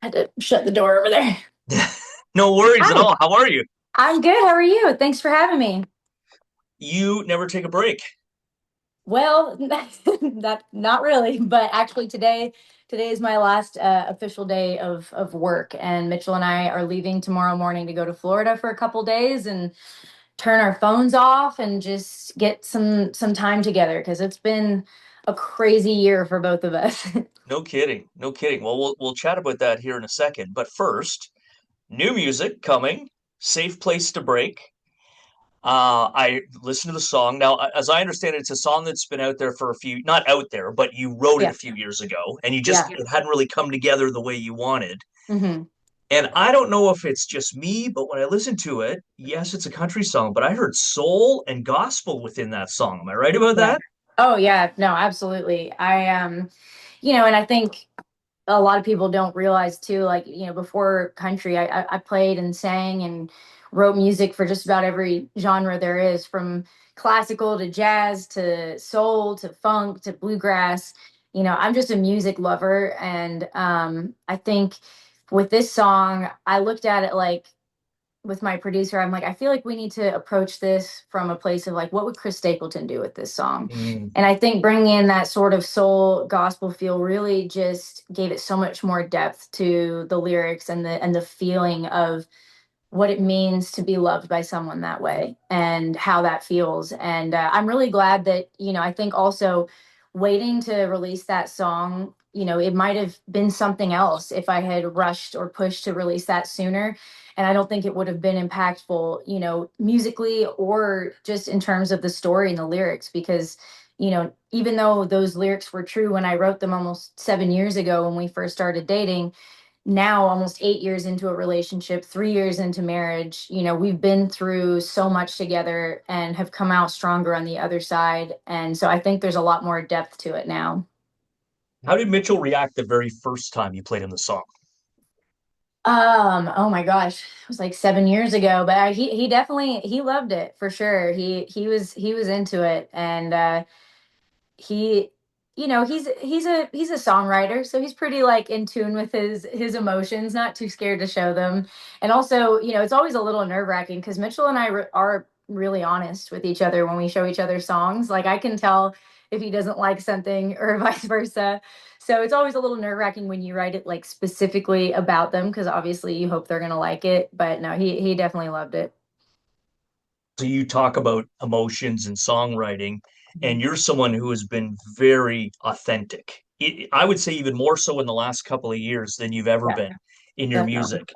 Had to shut the door over there. No worries at Hi, all. How are you? I'm good. How are you? Thanks for having me. You never take a break. Well, that not really, but actually today is my last official day of work, and Mitchell and I are leaving tomorrow morning to go to Florida for a couple days and turn our phones off and just get some time together because it's been a crazy year for both of us. No kidding. No kidding. Well, we'll chat about that here in a second. But first, new music coming. Safe place to break. I listened to the song. Now, as I understand it, it's a song that's been out there for a few, not out there, but you wrote it Yeah, a few years ago, and yeah. it hadn't really come together the way you wanted. Hmm. And I don't know if it's just me, but when I listened to it, yes, it's a country song, but I heard soul and gospel within that song. Am I right about Yeah. that? Oh yeah, no, absolutely. And I think a lot of people don't realize too, like, before country, I played and sang and wrote music for just about every genre there is, from classical to jazz to soul to funk to bluegrass. I'm just a music lover. And I think with this song, I looked at it like, with my producer, I'm like, I feel like we need to approach this from a place of like, what would Chris Stapleton do with this song? Mm. And I think bringing in that sort of soul gospel feel really just gave it so much more depth to the lyrics and the feeling of what it means to be loved by someone that way and how that feels. And I'm really glad that, I think also waiting to release that song, it might have been something else if I had rushed or pushed to release that sooner. And I don't think it would have been impactful, musically or just in terms of the story and the lyrics, because, even though those lyrics were true when I wrote them almost 7 years ago when we first started dating, now almost 8 years into a relationship, 3 years into marriage, we've been through so much together and have come out stronger on the other side. And so I think there's a lot more depth to it now. How did Mitchell react the very first time you played him the song? Oh my gosh, it was like 7 years ago, but he definitely he loved it for sure. He was into it, and he he's a songwriter, so he's pretty like in tune with his emotions, not too scared to show them. And also, it's always a little nerve-wracking because Mitchell and are really honest with each other when we show each other songs. Like, I can tell if he doesn't like something or vice versa. So it's always a little nerve-wracking when you write it like specifically about them, because obviously you hope they're gonna like it. But no, he definitely loved it. So you talk about emotions and songwriting, Mhm. and you're someone who has been very authentic. I would say even more so in the last couple of years than you've ever Yeah, been in your definitely. music.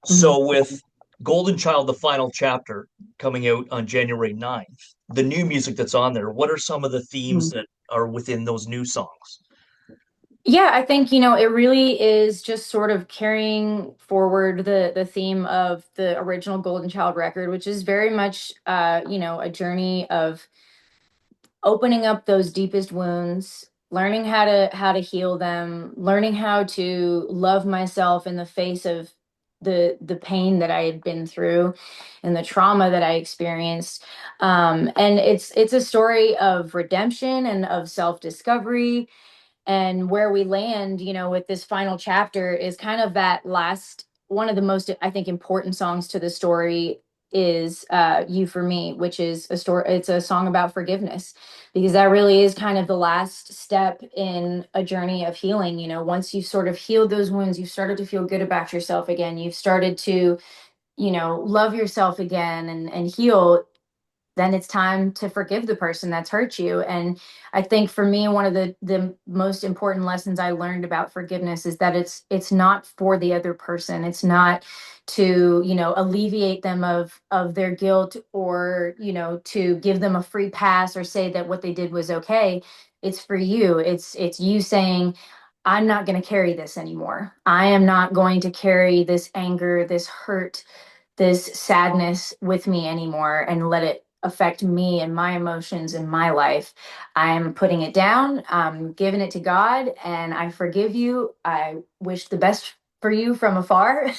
Mhm. So with Golden Child, the final chapter coming out on January 9th, the new music that's on there, what are some of the themes that are within those new songs? Yeah, I think, it really is just sort of carrying forward the theme of the original Golden Child record, which is very much a journey of opening up those deepest wounds, learning how to heal them, learning how to love myself in the face of the pain that I had been through and the trauma that I experienced. And it's a story of redemption and of self-discovery, and where we land, with this final chapter is kind of that last one of the most, I think, important songs to the story is You For Me, which is a story, it's a song about forgiveness, because that really is kind of the last step in a journey of healing. Once you've sort of healed those wounds, you've started to feel good about yourself again, you've started to, love yourself again and heal, then it's time to forgive the person that's hurt you. And I think for me, one of the most important lessons I learned about forgiveness is that it's not for the other person. It's not to, alleviate them of their guilt, or, to give them a free pass or say that what they did was okay. It's for you. It's you saying, I'm not going to carry this anymore. I am not going to carry this anger, this hurt, this sadness with me anymore and let it affect me and my emotions in my life. I'm putting it down. I'm giving it to God, and I forgive you. I wish the best for you from afar.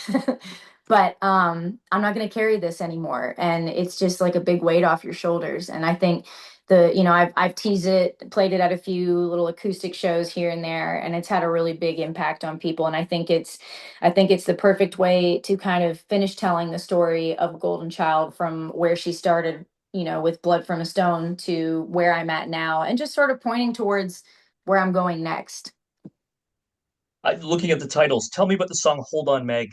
But I'm not going to carry this anymore, and it's just like a big weight off your shoulders. And I think I've teased it, played it at a few little acoustic shows here and there, and it's had a really big impact on people. And I think it's the perfect way to kind of finish telling the story of Golden Child from where she started, with Blood from a Stone to where I'm at now, and just sort of pointing towards where I'm going next. Looking at the titles, tell me about the song "Hold On Meg."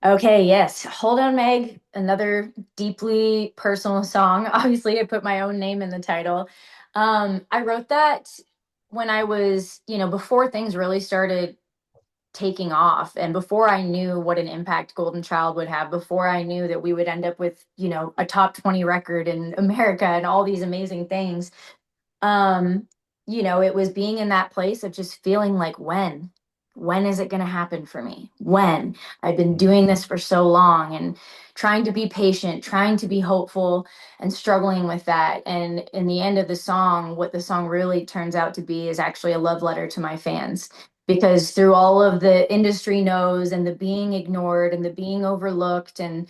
Okay, yes. Hold On Meg, another deeply personal song. Obviously, I put my own name in the title. I wrote that when I was, before things really started taking off and before I knew what an impact Golden Child would have, before I knew that we would end up with, a top 20 record in America and all these amazing things. um it was being in that place of just feeling like, when is it going to happen for me? When? I've been Hmm. doing this for so long, and trying to be patient, trying to be hopeful, and struggling with that. And in the end of the song, what the song really turns out to be is actually a love letter to my fans, because through all of the industry no's and the being ignored and the being overlooked, and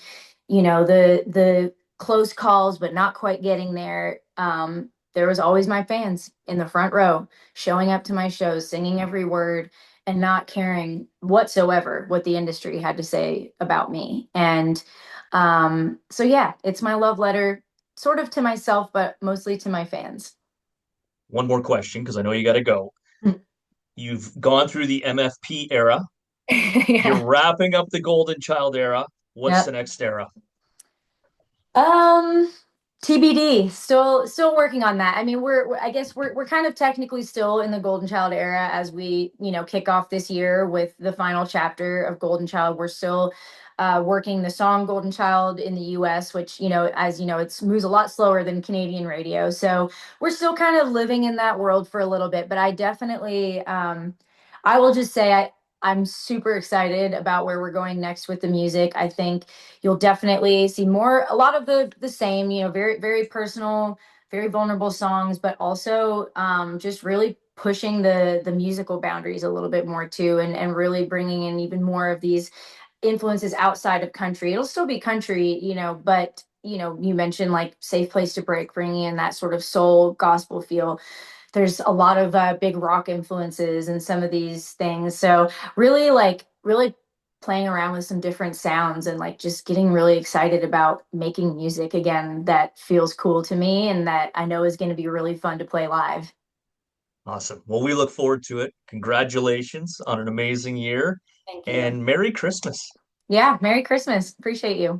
the close calls but not quite getting there, there was always my fans in the front row, showing up to my shows, singing every word, and not caring whatsoever what the industry had to say about me. And so, yeah, it's my love letter, sort of to myself, but mostly to my fans. One more question, because I know you got to go. You've gone through the MFP era. You're Yeah. wrapping up the Golden Child era. What's the Yep. next era? Um, TBD. Still working on that. I mean, I guess we're kind of technically still in the Golden Child era as we, kick off this year with the final chapter of Golden Child. We're still working the song Golden Child in the US, which, as you know, it moves a lot slower than Canadian radio. So we're still kind of living in that world for a little bit, but I definitely I will just say I'm super excited about where we're going next with the music. I think you'll definitely see a lot of the same, very very personal, very vulnerable songs, but also just really pushing the musical boundaries a little bit more too, and really bringing in even more of these influences outside of country. It'll still be country, but you mentioned like Safe Place to Break, bringing in that sort of soul gospel feel. There's a lot of big rock influences in some of these things. So really playing around with some different sounds, and like just getting really excited about making music again that feels cool to me and that I know is going to be really fun to play live. Awesome. Well, we look forward to it. Congratulations on an amazing year Thank you. and Merry Christmas. Yeah, Merry Christmas. Appreciate you.